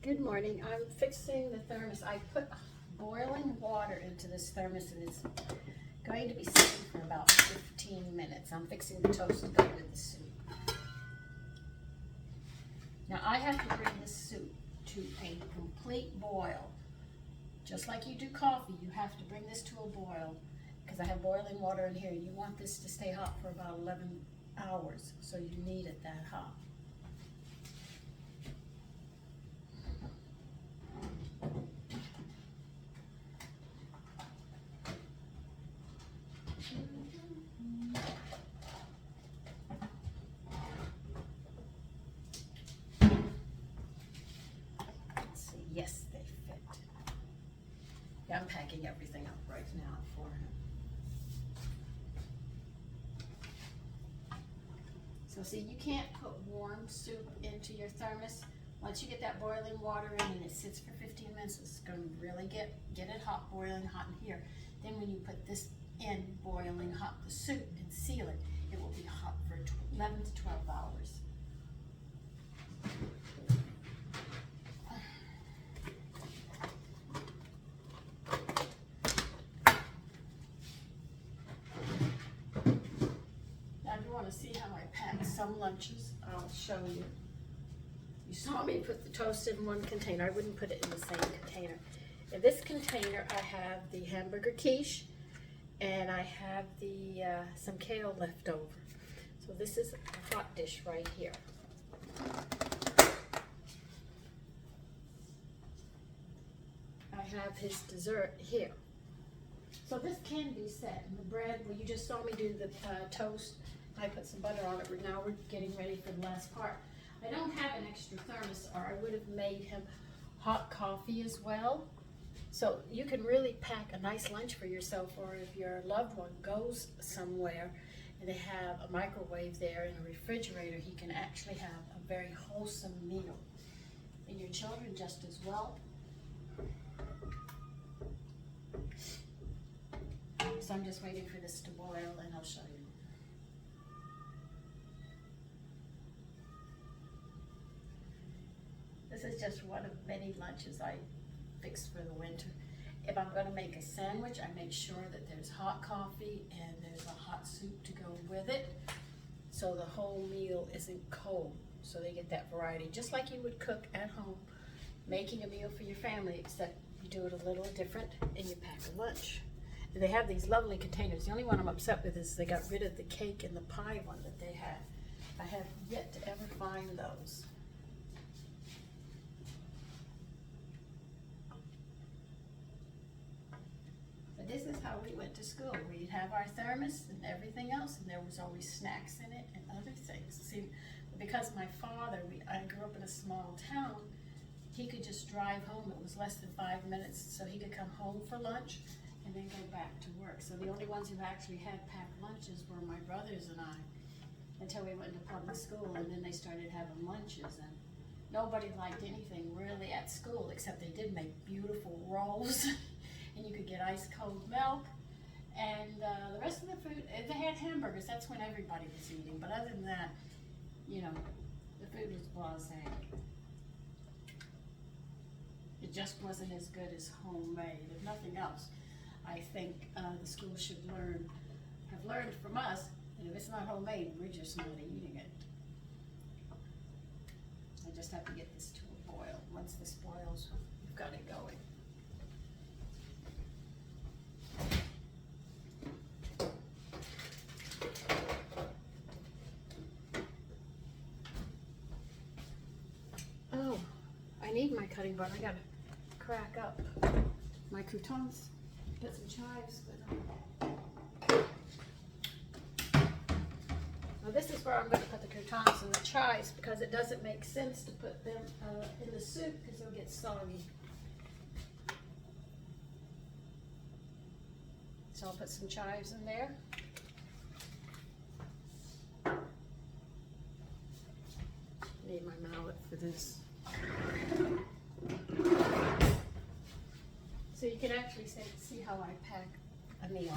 Good morning. I'm fixing the thermos. I put boiling water into this thermos and it's going to be sitting for about 15 minutes. I'm fixing the toast to go with the soup. Now I have to bring this soup to a complete boil. Just like you do coffee, you have to bring this to a boil because I have boiling water in here. You want this to stay hot for about 11 hours, so you need it that hot. Yes, they fit. Yeah, I'm packing everything up right now for him. So see, you can't put warm soup into your thermos. Once you get that boiling water in and it sits for 15 minutes, it's going to really get it hot, boiling hot in here. Then when you put this in boiling hot, the soup, and seal it, it will be hot for 11 to 12 hours. To see how I pack some lunches, I'll show you. You saw me put the toast in one container. I wouldn't put it in the same container. In this container, I have the hamburger quiche, and I have the some kale left over. So this is a hot dish right here. I have his dessert here. So this can be set. And the bread, well, you just saw me do the toast. I put some butter on it, but now we're getting ready for the last part. I don't have an extra thermos, or I would have made him hot coffee as well. So you can really pack a nice lunch for yourself, or if your loved one goes somewhere and they have a microwave there and a refrigerator, he can actually have a very wholesome meal. And your children just as well. So I'm just waiting for this to boil and I'll show you. This is just one of many lunches I fixed for the winter. If I'm going to make a sandwich, I make sure that there's hot coffee and there's a hot soup to go with it, so the whole meal isn't cold, so they get that variety. Just like you would cook at home, making a meal for your family, except you do it a little different and you pack a lunch. And they have these lovely containers. The only one I'm upset with is they got rid of the cake and the pie one that they had. I have yet to ever find those. This is how we went to school. We'd have our thermos and everything else, and there was always snacks in it and other things. See, because my father, I grew up in a small town, he could just drive home. It was less than 5 minutes, so he could come home for lunch and then go back to work. So the only ones who actually had packed lunches were my brothers and I, until we went to public school, and then they started having lunches, and nobody liked anything really at school, except they did make beautiful rolls. And you could get ice cold milk, and the rest of the food, they had hamburgers. That's when everybody was eating. But other than that, you know, the food was blasé. It just wasn't as good as homemade. If nothing else, I think the school should have learned from us that if it's not homemade, we're just not eating it. I just have to get this to a boil. Once this boils, we've got it going. Oh, I need my cutting board. I gotta crack up my croutons, put some chives with them. Now this is where I'm going to put the croutons and the chives, because it doesn't make sense to put them in the soup because they'll get soggy. So I'll put some chives in there. Need my mallet for this. So you can actually see how I pack a meal.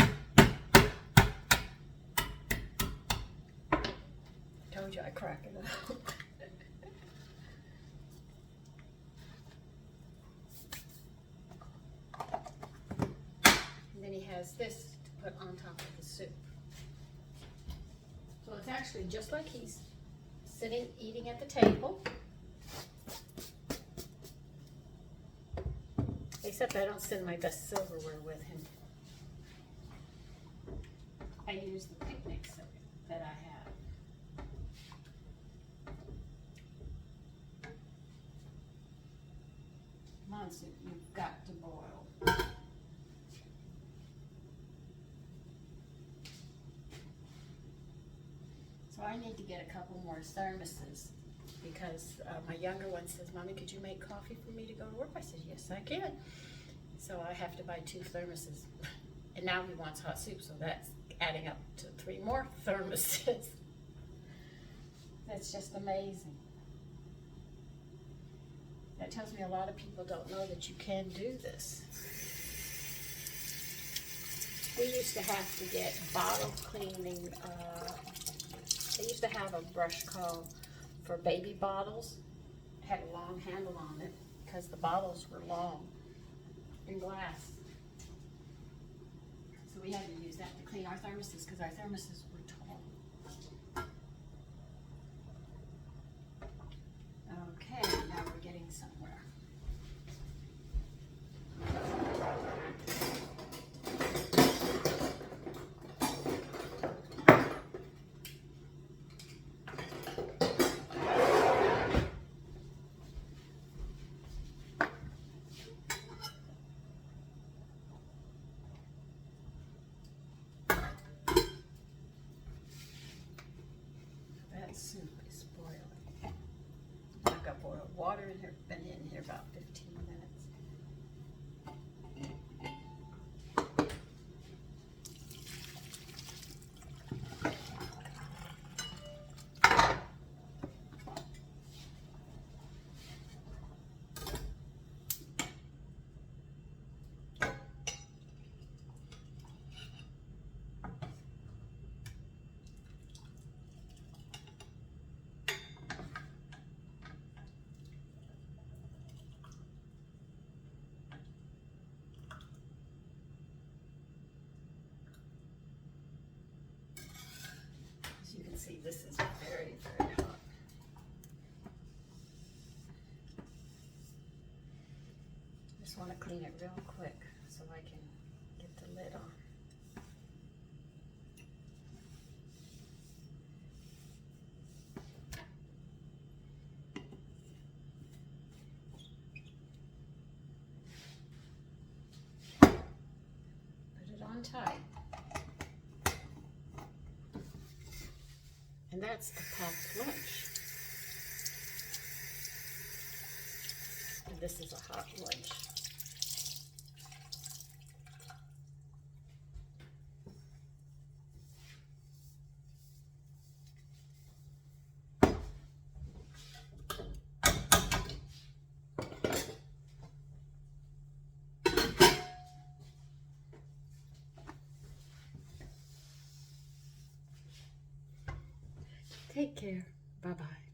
Told you I crack it up. this to put on top of the soup. So it's actually just like he's sitting, eating at the table. Except I don't send my best silverware with him. I use the picnic set that I have. Come on, soup, you've got to boil. So I need to get a couple more thermoses because my younger one says, Mommy, could you make coffee for me to go to work? I said, yes, I can. So I have to buy 2 thermoses. And now he wants hot soup, so that's adding up to 3 more thermoses. That's just amazing. That tells me a lot of people don't know that you can do this. We used to have to get bottle cleaning. They used to have a brush called for baby bottles. It had a long handle on it because the bottles were long in glass. So we had to use that to clean our thermoses because our thermoses were tall. Okay, now we're getting somewhere. Soup is boiling. I've got boiled water in here, been in here about 15 minutes. You can see this is very, very hot. Just want to clean it real quick so I can get the lid on. Put it on tight. And that's the packed lunch. And this is a hot lunch. Take care. Bye-bye.